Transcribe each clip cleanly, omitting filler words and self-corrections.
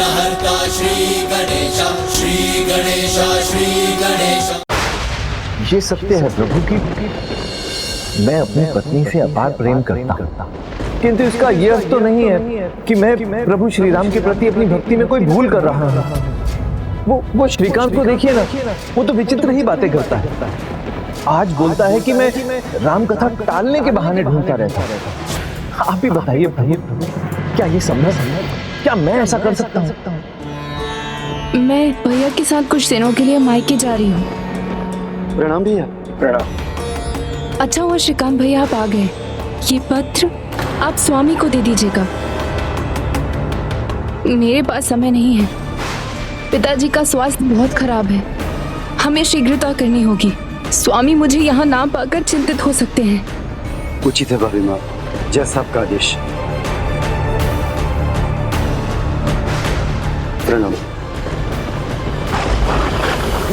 विघ्नहर्ता श्री गणेश, श्री गणेश, श्री गणेश। ये सत्य है प्रभु कि मैं अपनी पत्नी से अपार प्रेम करता हूँ, किंतु इसका यह अर्थ तो नहीं है कि मैं प्रभु श्री राम के प्रति अपनी भक्ति में कोई भूल कर रहा हूँ। वो श्रीकांत को देखिए ना, वो तो विचित्र ही बातें करता है। आज बोलता है कि मैं राम कथा टालने के बहाने ढूंढता रहता हूँ। आप ही बताइए प्रभु, क्या ये संभव है? क्या मैं ऐसा कर सकता हूँ? मैं भैया के साथ कुछ दिनों के लिए मायके जा रही हूँ। प्रणाम भैया। प्रणाम। अच्छा हुआ श्रीकांत भैया आप आ गए। ये पत्र आप स्वामी को दे दीजिएगा। मेरे पास समय नहीं है। पिताजी का स्वास्थ्य बहुत खराब है, हमें शीघ्रता करनी होगी। स्वामी मुझे यहाँ ना पाकर चिंतित हो सकते हैं। उचित है भाभी माँ, जैसा आपका आदेश। प्रणाम।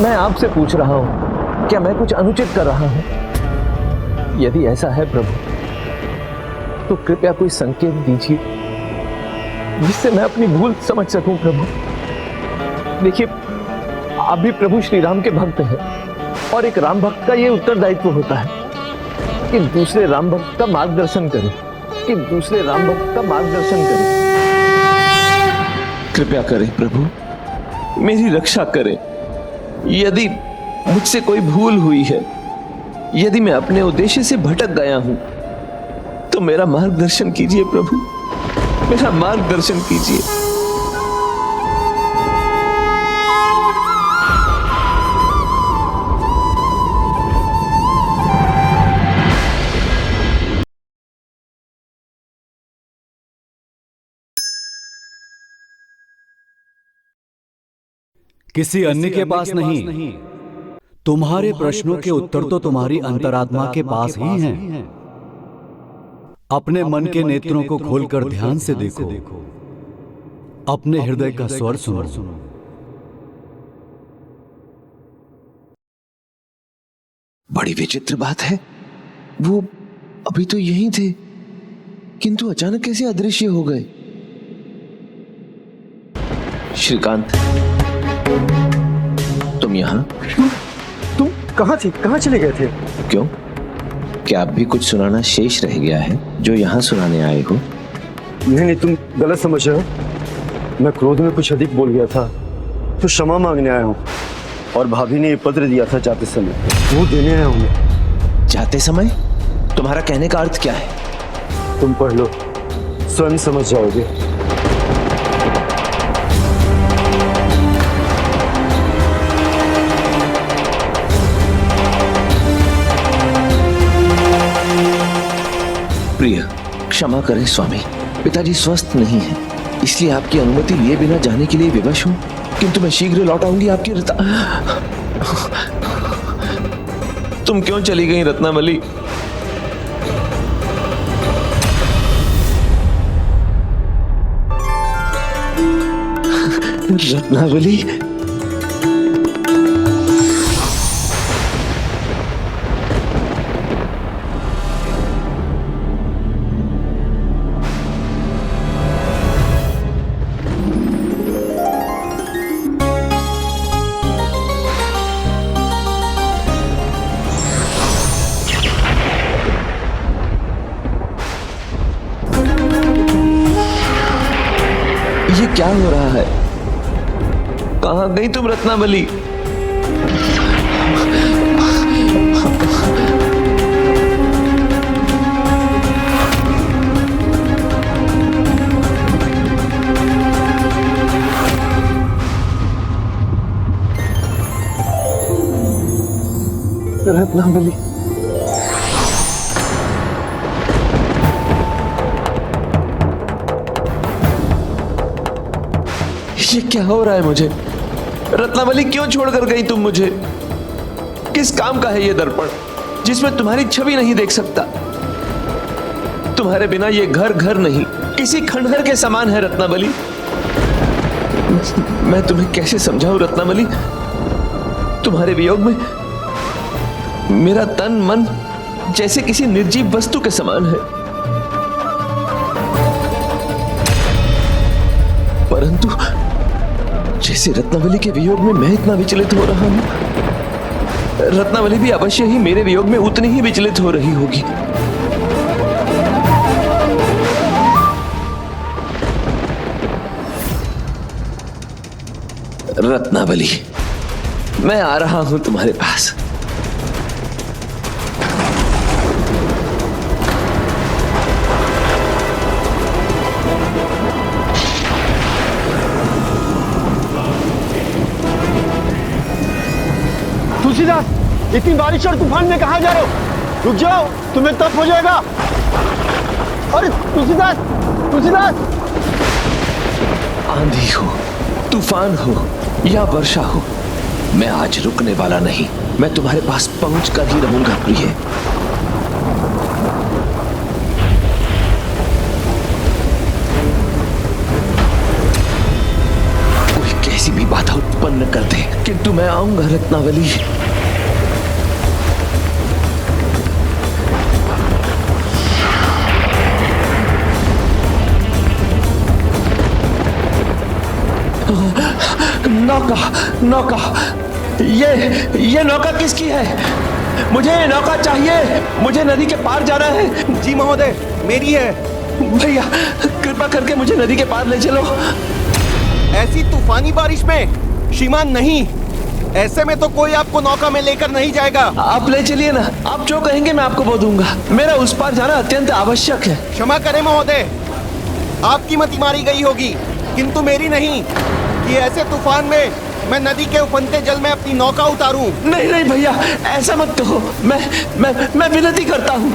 मैं आपसे पूछ रहा हूँ, क्या मैं कुछ अनुचित कर रहा हूँ? यदि ऐसा है प्रभु, तो कृपया कोई संकेत दीजिए जिससे मैं अपनी भूल समझ सकूं प्रभु। देखिए, आप भी प्रभु श्री राम के भक्त हैं और एक राम भक्त का ये उत्तरदायित्व होता है कि दूसरे राम भक्त का मार्गदर्शन करें, कि दूसरे राम भक्त का मार्गदर्शन करें। कृपया करें प्रभु, मेरी रक्षा करें। यदि मुझसे कोई भूल हुई है, यदि मैं अपने उद्देश्य से भटक गया हूं, तो मेरा मार्गदर्शन कीजिए प्रभु, मेरा मार्गदर्शन कीजिए। किसी अन्य के पास नहीं, तुम्हारे प्रश्नों के उत्तर तो तुम्हारी अंतरात्मा के पास ही हैं। अपने मन के नेत्रों को खोलकर ध्यान से देखो, अपने हृदय का स्वर सुनो। बड़ी विचित्र बात है, वो अभी तो यहीं थे, किंतु अचानक कैसे अदृश्य हो गए? श्रीकांत, तुम यहाँ? तुम कहाँ थे? कहाँ चले गए थे? क्यों, क्या अब भी कुछ सुनाना शेष रह गया है जो यहाँ सुनाने आए हो? नहीं, तुम गलत समझ रहे हो। मैं क्रोध में कुछ अधिक बोल गया था, तो क्षमा मांगने आया हूँ। और भाभी ने ये पत्र दिया था जाते समय, वो देने आया हूँ। जाते समय? तुम्हारा कहने का अर्थ क्या है? तुम पढ़ लो, स्वयं समझ जाओगे। प्रिय, क्षमा करें स्वामी, पिताजी स्वस्थ नहीं है, इसलिए आपकी अनुमति लिए बिना जाने के लिए विवश हूं, किंतु मैं शीघ्र लौट आऊंगी आपकी तुम क्यों चली गई रत्नावली? रत्नावली, ये क्या हो रहा है? कहां गई तुम रत्नावली? रत्नावली, ये क्या हो रहा है मुझे? रत्नावली, क्यों छोड़कर गई तुम मुझे? किस काम का है ये दर्पण जिसमें तुम्हारी छवि नहीं देख सकता? तुम्हारे बिना ये घर घर नहीं, किसी खंडहर के समान है रत्नावली। मैं तुम्हें कैसे समझाऊं रत्नावली? तुम्हारे वियोग में मेरा तन मन जैसे किसी निर्जीव वस्तु के समान है। जैसे रत्नावली के वियोग में मैं इतना विचलित हो रहा हूं, रत्नावली भी अवश्य ही मेरे वियोग में उतनी ही विचलित हो रही होगी। रत्नावली, मैं आ रहा हूं तुम्हारे पास। तुलसीदास, इतनी बारिश और तूफान में कहां जा रहे हो? रुक जाओ, तुम्हें तप हो जाएगा। अरे तुलसीदास, तुलसीदास! आंधी हो, तूफान हो या वर्षा हो, मैं आज रुकने वाला नहीं। मैं तुम्हारे पास पहुंचकर ही रहूंगा प्रिय। कोई कैसी भी बाधा उत्पन्न कर दे, किंतु मैं आऊंगा रत्नावली। नौका, नौका, ये नौका किसकी है? मुझे ये नौका चाहिए, मुझे नदी के पार जाना है। जी महोदय, मेरी है। भैया कृपा करके मुझे नदी के पार ले चलो। ऐसी तूफानी बारिश में श्रीमान नहीं, ऐसे में तो कोई आपको नौका में लेकर नहीं जाएगा। आप ले चलिए ना, आप जो कहेंगे मैं आपको बोल दूंगा। मेरा उस पार जाना अत्यंत आवश्यक है। क्षमा करें महोदय, आपकी मति मारी गई होगी, किंतु मेरी नहीं कि ऐसे तूफान में मैं नदी के उफनते जल में अपनी नौका उतारूं। नहीं नहीं भैया, ऐसा मत कहो। मैं विनती करता हूँ।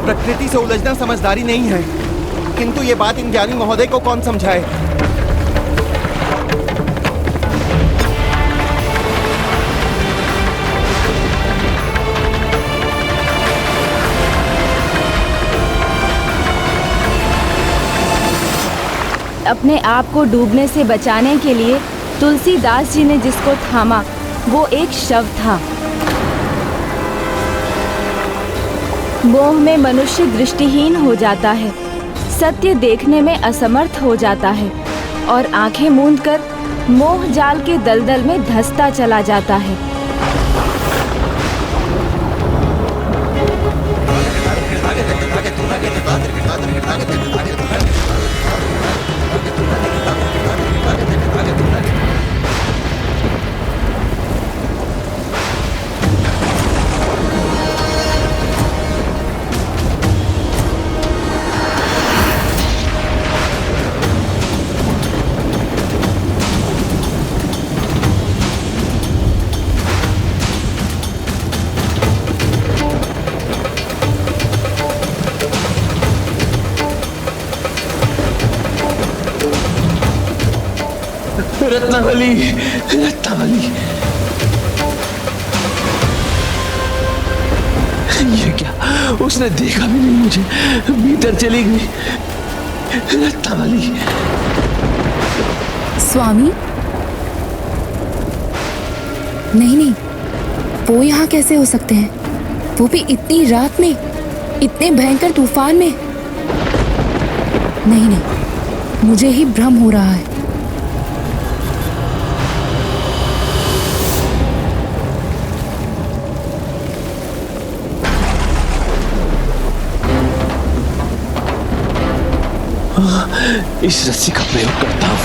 प्रकृति से उलझना समझदारी नहीं है, किंतु ये बात इन ज्ञानी महोदय को कौन समझाए। अपने आप को डूबने से बचाने के लिए तुलसीदास जी ने जिसको थामा, वो एक शव था। मोह में मनुष्य दृष्टिहीन हो जाता है, सत्य देखने में असमर्थ हो जाता है और आंखें मूंदकर मोह जाल के दलदल में धंसता चला जाता है। रत्नावली, रत्नावली, ये क्या? उसने देखा भी नहीं मुझे, भीतर चली गई। रत्नावली। स्वामी, नहीं, वो यहाँ कैसे हो सकते हैं? वो भी इतनी रात में, इतने भयंकर तूफान में। नहीं, मुझे ही भ्रम हो रहा है। इस रस्सी का प्रयोग करता हूं।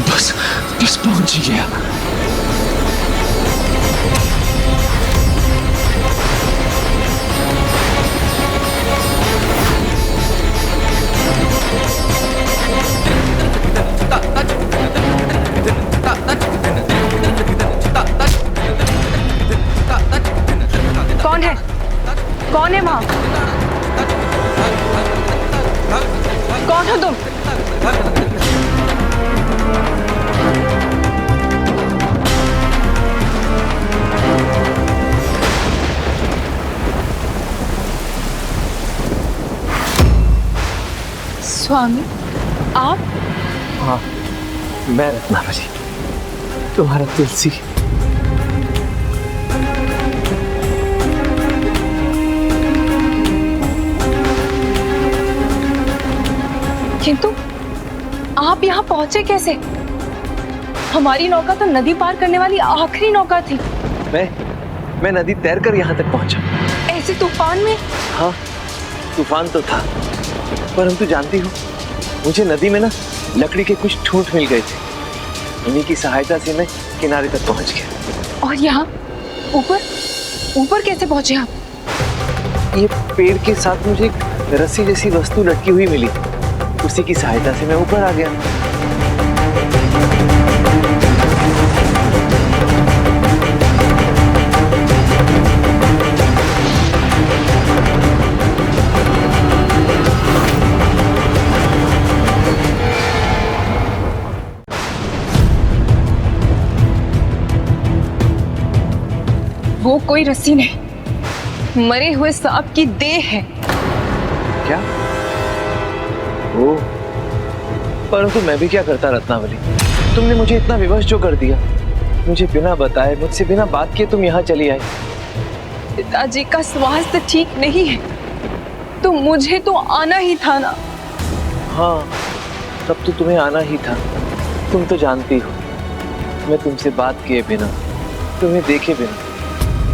बस बस पहुंच ही गया। कौन है? कौन है वहां? कौन हो तुम? स्वामी, आप? हाँ, मैं रत्नावली, तुम्हारा तुलसी। किंतु आप यहाँ पहुंचे कैसे? हमारी नौका तो नदी पार करने वाली आखिरी नौका थी। मैं नदी तैरकर यहाँ तक पहुंचा। ऐसे तूफान में? हाँ, तूफान तो था, परंतु जानती हो, मुझे नदी में ना लकड़ी के कुछ ठूंठ मिल गए थे। उन्हीं की सहायता से मैं किनारे तक पहुंच गया। और यहाँ ऊपर ऊपर कैसे पहुंचे आप? ये पेड़ के साथ मुझे एक रस्सी जैसी वस्तु लटकी हुई मिली, उसी की सहायता से मैं ऊपर आ गया। वो कोई रस्सी नहीं, मरे हुए सांप की देह है। क्या? ओ, परंतु मैं भी क्या करता रत्नावली, तुमने मुझे इतना विवश जो कर दिया। मुझे बिना बताए, मुझसे बिना बात किए तुम यहाँ चली आई। पिताजी का स्वास्थ्य ठीक नहीं है, तो मुझे तो आना ही था ना। हाँ, तब तो तुम्हें आना ही था। तुम तो जानती हो, मैं तुमसे बात किए बिना, तुम्हें देखे बिना,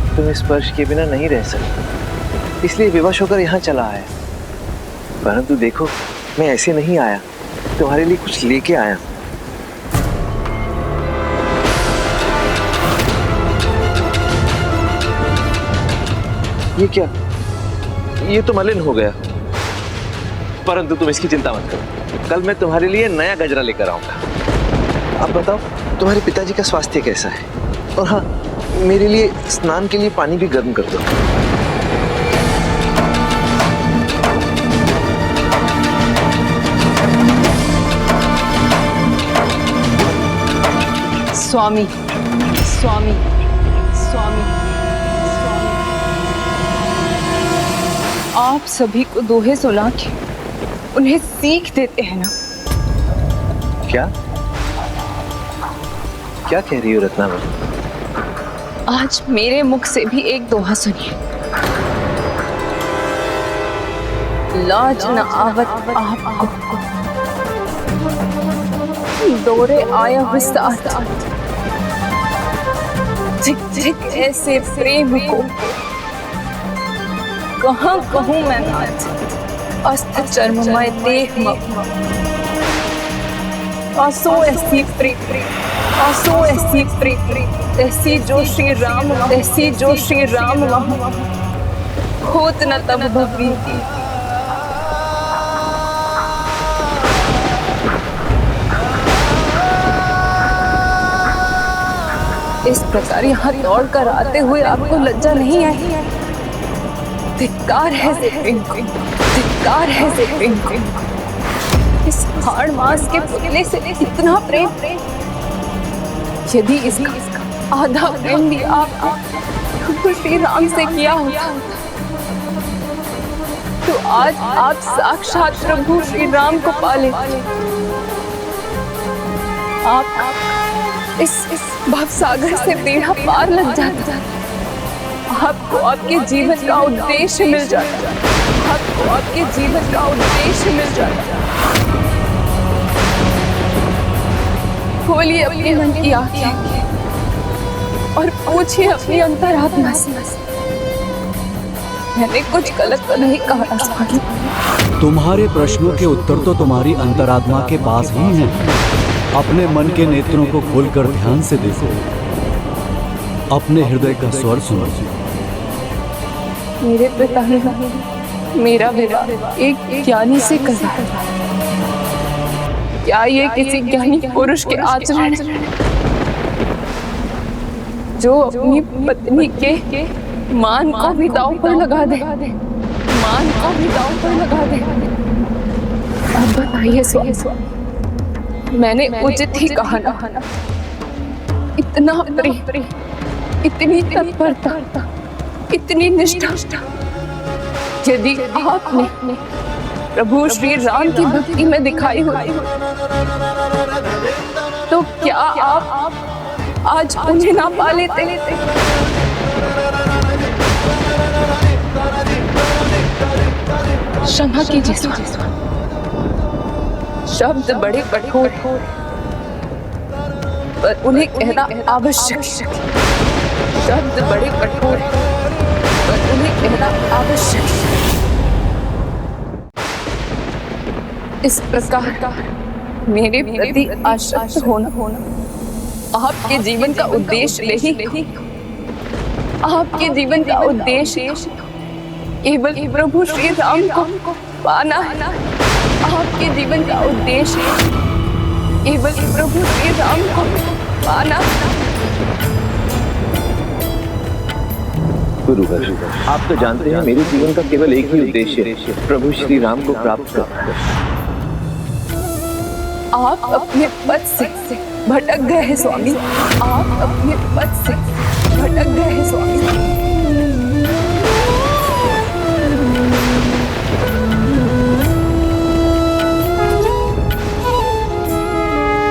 तुम्हें स्पर्श किए बिना नहीं रह सकता। इसलिए विवश होकर यहाँ चला आया। परंतु देखो, मैं ऐसे नहीं आया, तुम्हारे लिए कुछ लेके आया। ये क्या? ये तो मलिन हो गया, परंतु तुम इसकी चिंता मत करो। कल मैं तुम्हारे लिए नया गजरा लेकर आऊंगा। अब बताओ, तुम्हारे पिताजी का स्वास्थ्य कैसा है? और हाँ, मेरे लिए स्नान के लिए पानी भी गर्म कर दो। स्वामी, स्वामी, स्वामी, स्वामी, आप सभी को दोहे सुना के उन्हें सीख देते हैं ना। क्या क्या कह रही हो रत्नावली? आज मेरे मुख से भी एक दोहा सुनिए। लाज न आवत आपको, दौरे आया हुए साथ, झिक झिक ऐसे प्रेम को कहाँ कहूँ मैं आज, अस्त चर्ममय देह आसो ऐसी प्रेम, आसो ऐसी प्रेम, ऐसी जो श्री राम, ऐसी जो श्री राम होत न तब भवी। इस प्रकार यहाँ दौड़ कर आते हुए आपको लज्जा नहीं आई? धिक्कार है से प्रेम को, धिक्कार है से प्रेम को। इस हाड़ मांस के पुतले से इतना प्रेम, यदि इसका आधा प्रेम भी आपको श्री राम से किया होता तो आज आप साक्षात प्रभु श्री राम को पाले। आप इस भवसागर से बेड़ा पार लग जाता, आपको आपके जीवन का उद्देश्य मिल जाता, आपको आपके जीवन का उद्देश्य मिल जाता। खोलिए अपने मन की आंखें और पूछिए अपनी अंतरात्मा से, मैंने कुछ गलत तो नहीं कहा स्वामी? तुम्हारे प्रश्नों के उत्तर तो तुम्हारी अंतरात्मा के पास ही हैं। अपने मन के नेत्रों को खोलकर ध्यान से देखो, अपने हृदय का स्वर सुनो। मेरे पिता ने मेरा विवाह एक ज्ञानी से करा। क्या ये किसी ज्ञानी पुरुष के आचरण जो अपनी पत्नी के मान को भी दांव पर लगा दे, मान को भी दांव पर लगा दे? अब बताइए स्वामी, मैंने उचित ही कहा ना? इतना प्रेम, इतनी तत्परता, इतनी निष्ठा यदि आपने प्रभु श्री राम की भक्ति में दिखाई हो, तो क्या आप आज उन्हें ना पा लेते? क्षमा कीजिए स्वामी, शब्द बड़े कठोर पर उन्हें कहना आवश्यक। शब्द बड़े कठोर पर उन्हें कहना आवश्यक। इस प्रकार का मेरे प्रति आसक्त होना आपके जीवन का उद्देश्य नहीं। आपके जीवन का उद्देश्य केवल प्रभु श्री राम को पाना है। आपके जीवन का उद्देश्य केवल प्रभु श्री राम को पाना। गुरुवर, आप तो जानते हैं मेरे जीवन का केवल एक ही उद्देश्य है, प्रभु श्री राम को प्राप्त करना। आप अपने पद से भटक गए हैं स्वामी, आप अपने पद से भटक गए हैं स्वामी।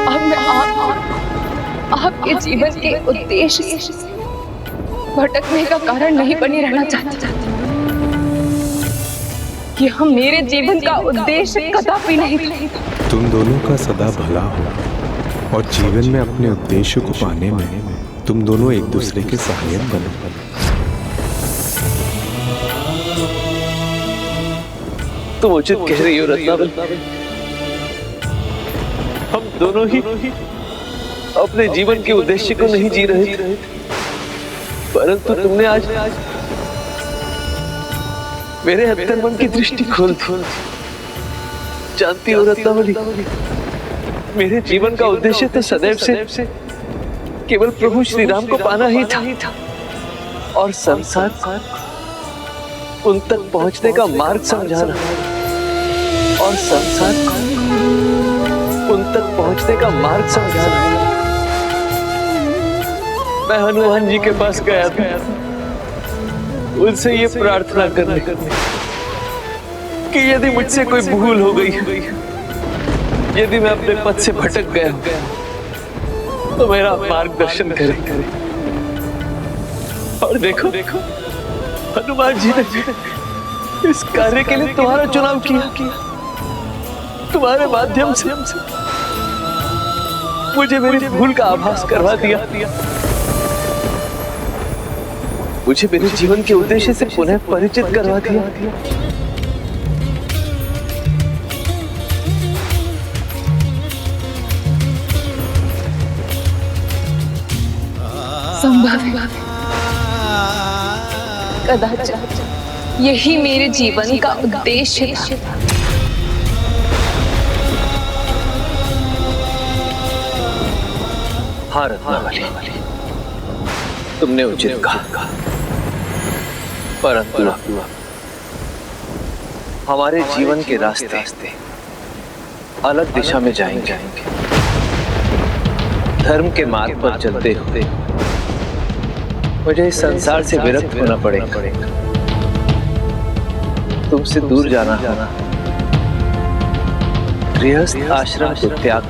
अब मैं आपके जीवन के उद्देश्य से भटकने का कारण नहीं बनी रहना चाहती। कि हम मेरे जीवन का उद्देश्य कदापि नहीं। तुम दोनों का सदा भला हो और जीवन में अपने उद्देश्य को पाने में तुम दोनों एक दूसरे के सहायक बनो। तुम उचित कह रही हो रत्नावल, हम दोनों ही अपने जीवन के उद्देश्य को नहीं जी रहे थे, परंतु तुमने आज मेरे अंतर्मन की दृष्टि खोल दी। जानती हो रत्नावली, मेरे जीवन का उद्देश्य तो सदैव से केवल प्रभु श्री राम को पाना ही था और संसार उन तक पहुंचने का मार्ग समझाना, और संसार उन तक पहुंचने का मार्ग समझाना। मैं हनुमान जी के पास गया था उनसे ये प्रार्थना करने कि यदि मुझसे कोई भूल हो गई, यदि मैं अपने पथ से भटक गया तो मेरा मार्गदर्शन करें। और देखो हनुमान जी ने इस कार्य के लिए तुम्हारा चुनाव किया। तुम्हारे माध्यम से मुझे मेरी भूल का आभास करवा दिया, मुझे मेरे जीवन के उद्देश्य से पुनः परिचित करवा दिया। संभव है कदाचित यही मेरे जीवन का उद्देश्य था। हाँ रत्नावली, तुमने उचित कहा, परंतु हमारे जीवन के रास्ते अलग दिशा में जाएंगे। धर्म के मार्ग पर चलते हुए मुझे इस संसार से विरक्त होना पड़ेगा, तुमसे दूर जाना होगा, गृहस्थ आश्रम को त्याग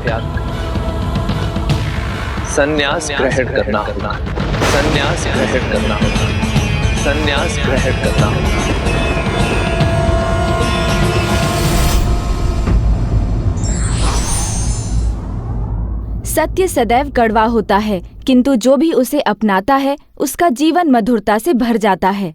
संन्यास ग्रहण करना होगा, संन्यास ग्रहण करना होगा, संन्यास ग्रहण करना होगा। सत्य सदैव कड़वा होता है, किंतु जो भी उसे अपनाता है उसका जीवन मधुरता से भर जाता है।